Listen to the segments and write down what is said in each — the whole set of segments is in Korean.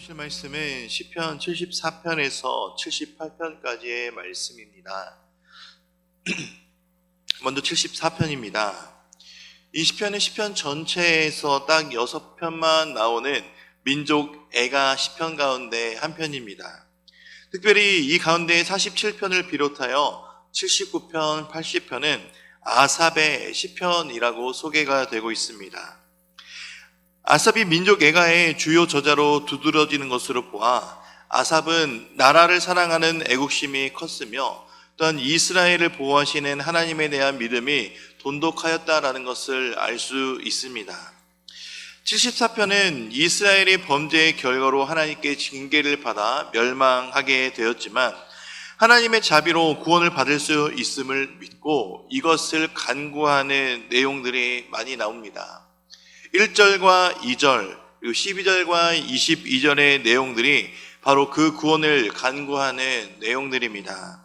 보실 말씀은 시편 74편에서 78편까지의 말씀입니다. 먼저 74편입니다. 이 시편은 시편 전체에서 딱 6편만 나오는 민족 애가 시편 가운데 한 편입니다. 특별히 이 가운데 47편을 비롯하여 79편, 80편은 아삽의 시편이라고 소개가 되고 있습니다. 아삽이 민족 애가의 주요 저자로 두드러지는 것으로 보아 아삽은 나라를 사랑하는 애국심이 컸으며 또한 이스라엘을 보호하시는 하나님에 대한 믿음이 돈독하였다라는 것을 알 수 있습니다. 74편은 이스라엘의 범죄의 결과로 하나님께 징계를 받아 멸망하게 되었지만 하나님의 자비로 구원을 받을 수 있음을 믿고 이것을 간구하는 내용들이 많이 나옵니다. 1절과 2절 그리고 12절과 22절의 내용들이 바로 그 구원을 간구하는 내용들입니다.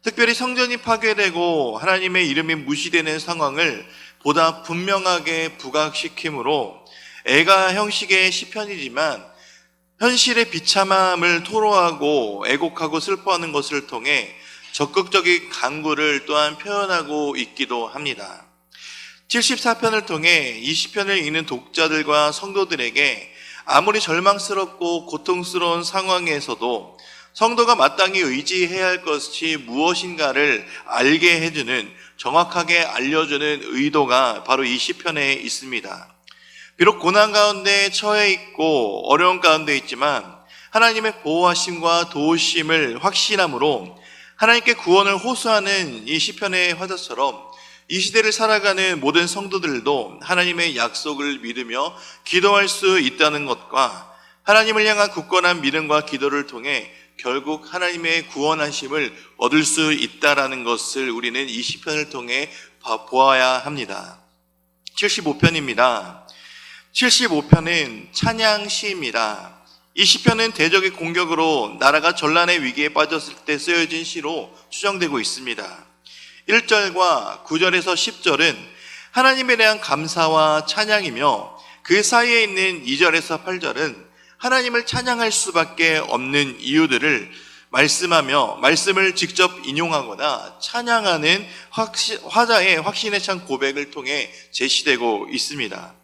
특별히 성전이 파괴되고 하나님의 이름이 무시되는 상황을 보다 분명하게 부각시키므로 애가 형식의 시편이지만 현실의 비참함을 토로하고 애곡하고 슬퍼하는 것을 통해 적극적인 간구를 또한 표현하고 있기도 합니다. 74편을 통해 이 시편을 읽는 독자들과 성도들에게 아무리 절망스럽고 고통스러운 상황에서도 성도가 마땅히 의지해야 할 것이 무엇인가를 알게 해주는, 정확하게 알려주는 의도가 바로 이 시편에 있습니다. 비록 고난 가운데 처해 있고 어려운 가운데 있지만 하나님의 보호하심과 도우심을 확신함으로 하나님께 구원을 호소하는 이 시편의 화자처럼 이 시대를 살아가는 모든 성도들도 하나님의 약속을 믿으며 기도할 수 있다는 것과 하나님을 향한 굳건한 믿음과 기도를 통해 결국 하나님의 구원하심을 얻을 수 있다는 것을 우리는 이 시편을 통해 보아야 합니다. 75편입니다. 75편은 찬양 시입니다. 이 시편은 대적의 공격으로 나라가 전란의 위기에 빠졌을 때 쓰여진 시로 추정되고 있습니다. 1절과 9절에서 10절은 하나님에 대한 감사와 찬양이며 그 사이에 있는 2절에서 8절은 하나님을 찬양할 수밖에 없는 이유들을 말씀하며 말씀을 직접 인용하거나 찬양하는 화자의 확신에 찬 고백을 통해 제시되고 있습니다.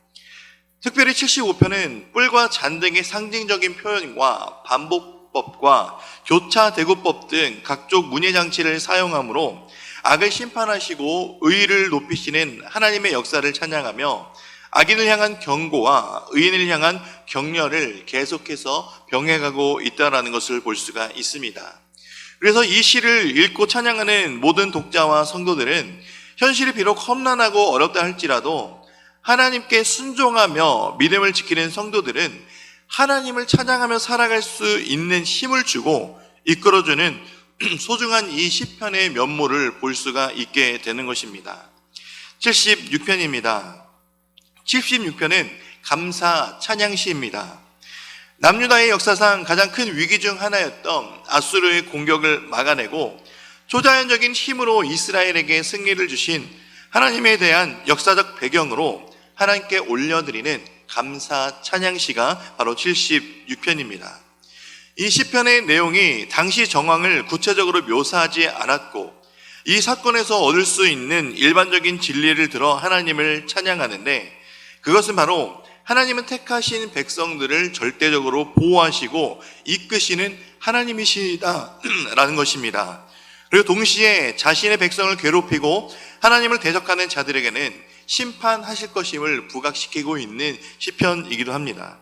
특별히 75편은 뿔과 잔 등의 상징적인 표현과 반복법과 교차 대구법 등 각종 문예장치를 사용하므로 악을 심판하시고 의를 높이시는 하나님의 역사를 찬양하며 악인을 향한 경고와 의인을 향한 격려를 계속해서 병행하고 있다는 것을 볼 수가 있습니다. 그래서 이 시를 읽고 찬양하는 모든 독자와 성도들은 현실이 비록 험난하고 어렵다 할지라도 하나님께 순종하며 믿음을 지키는 성도들은 하나님을 찬양하며 살아갈 수 있는 힘을 주고 이끌어주는 소중한 이 시편의 면모를 볼 수가 있게 되는 것입니다. 76편입니다. 76편은 감사 찬양시입니다. 남유다의 역사상 가장 큰 위기 중 하나였던 아수르의 공격을 막아내고 초자연적인 힘으로 이스라엘에게 승리를 주신 하나님에 대한 역사적 배경으로 하나님께 올려드리는 감사 찬양시가 바로 76편입니다. 이 시편의 내용이 당시 정황을 구체적으로 묘사하지 않았고 이 사건에서 얻을 수 있는 일반적인 진리를 들어 하나님을 찬양하는데 그것은 바로 하나님은 택하신 백성들을 절대적으로 보호하시고 이끄시는 하나님이시다라는 것입니다. 그리고 동시에 자신의 백성을 괴롭히고 하나님을 대적하는 자들에게는 심판하실 것임을 부각시키고 있는 시편이기도 합니다.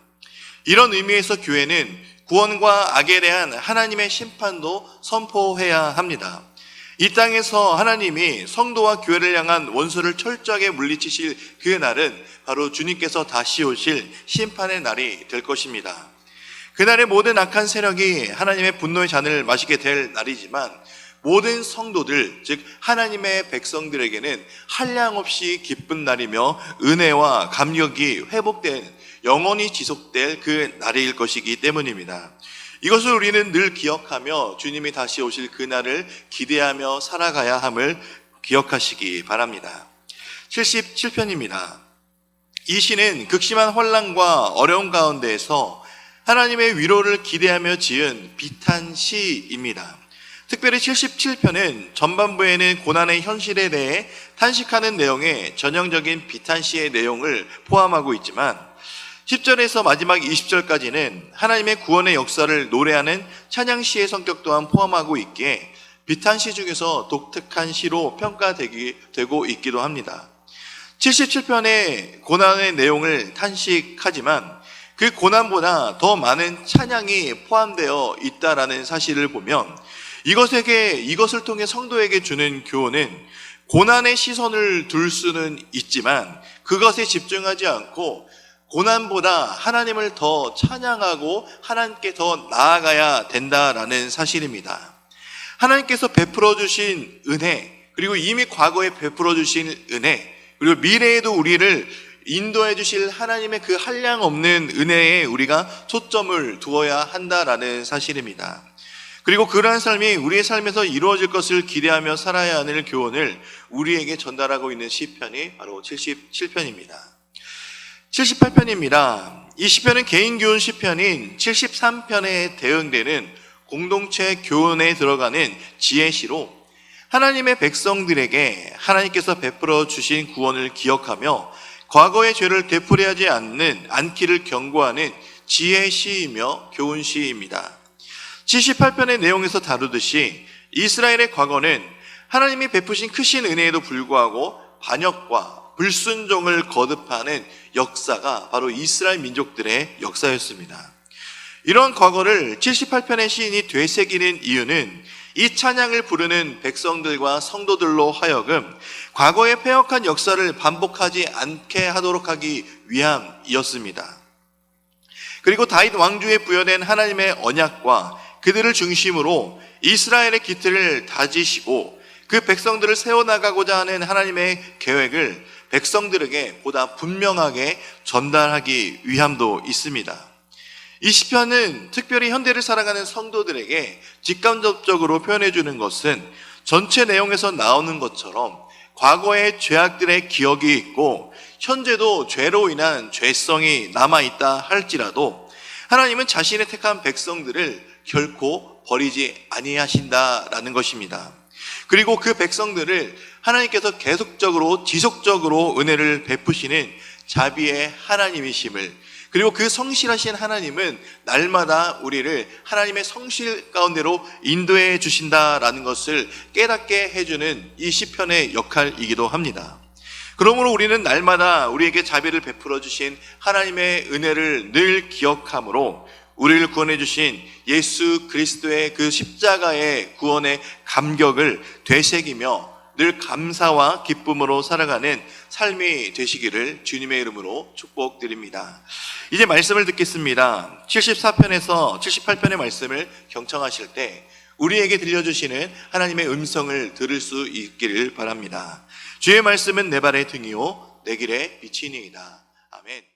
이런 의미에서 교회는 구원과 악에 대한 하나님의 심판도 선포해야 합니다. 이 땅에서 하나님이 성도와 교회를 향한 원수를 철저하게 물리치실 그 날은 바로 주님께서 다시 오실 심판의 날이 될 것입니다. 그날의 모든 악한 세력이 하나님의 분노의 잔을 마시게 될 날이지만 모든 성도들, 즉 하나님의 백성들에게는 한량없이 기쁜 날이며 은혜와 감격이 회복된 영원히 지속될 그 날일 것이기 때문입니다. 이것을 우리는 늘 기억하며 주님이 다시 오실 그날을 기대하며 살아가야 함을 기억하시기 바랍니다. 77편입니다. 이 시는 극심한 환난과 어려움 가운데에서 하나님의 위로를 기대하며 지은 비탄시입니다. 특별히 77편은 전반부에는 고난의 현실에 대해 탄식하는 내용의 전형적인 비탄시의 내용을 포함하고 있지만 10절에서 마지막 20절까지는 하나님의 구원의 역사를 노래하는 찬양시의 성격 또한 포함하고 있기에 비탄시 중에서 독특한 시로 평가되고 있기도 합니다. 77편의 고난의 내용을 탄식하지만 그 고난보다 더 많은 찬양이 포함되어 있다라는 사실을 보면 이것을 통해 성도에게 주는 교훈은 고난의 시선을 둘 수는 있지만 그것에 집중하지 않고 고난보다 하나님을 더 찬양하고 하나님께 더 나아가야 된다라는 사실입니다. 하나님께서 베풀어 주신 은혜, 그리고 이미 과거에 베풀어 주신 은혜, 그리고 미래에도 우리를 인도해 주실 하나님의 그 한량없는 은혜에 우리가 초점을 두어야 한다라는 사실입니다. 그리고 그러한 삶이 우리의 삶에서 이루어질 것을 기대하며 살아야 하는 교훈을 우리에게 전달하고 있는 시편이 바로 77편입니다. 78편입니다. 이 시편은 개인 교훈 시편인 73편에 대응되는 공동체 교훈에 들어가는 지혜시로 하나님의 백성들에게 하나님께서 베풀어 주신 구원을 기억하며 과거의 죄를 되풀이하지 않기를 경고하는 지혜시이며 교훈시입니다. 78편의 내용에서 다루듯이 이스라엘의 과거는 하나님이 베푸신 크신 은혜에도 불구하고 반역과 불순종을 거듭하는 역사가 바로 이스라엘 민족들의 역사였습니다. 이런 과거를 78편의 시인이 되새기는 이유는 이 찬양을 부르는 백성들과 성도들로 하여금 과거의 패역한 역사를 반복하지 않게 하도록 하기 위함이었습니다. 그리고 다윗 왕조에 부여된 하나님의 언약과 그들을 중심으로 이스라엘의 기틀을 다지시고 그 백성들을 세워나가고자 하는 하나님의 계획을 백성들에게 보다 분명하게 전달하기 위함도 있습니다. 이 시편은 특별히 현대를 살아가는 성도들에게 직간접적으로 표현해 주는 것은 전체 내용에서 나오는 것처럼 과거의 죄악들의 기억이 있고 현재도 죄로 인한 죄성이 남아있다 할지라도 하나님은 자신의 택한 백성들을 결코 버리지 아니하신다라는 것입니다. 그리고 그 백성들을 하나님께서 계속적으로 지속적으로 은혜를 베푸시는 자비의 하나님이심을, 그리고 그 성실하신 하나님은 날마다 우리를 하나님의 성실 가운데로 인도해 주신다라는 것을 깨닫게 해주는 이 시편의 역할이기도 합니다. 그러므로 우리는 날마다 우리에게 자비를 베풀어 주신 하나님의 은혜를 늘 기억함으로 우리를 구원해 주신 예수 그리스도의 그 십자가의 구원의 감격을 되새기며 늘 감사와 기쁨으로 살아가는 삶이 되시기를 주님의 이름으로 축복드립니다. 이제 말씀을 듣겠습니다. 74편에서 78편의 말씀을 경청하실 때 우리에게 들려주시는 하나님의 음성을 들을 수 있기를 바랍니다. 주의 말씀은 내 발의 등이요 내 길의 빛이니이다. 아멘.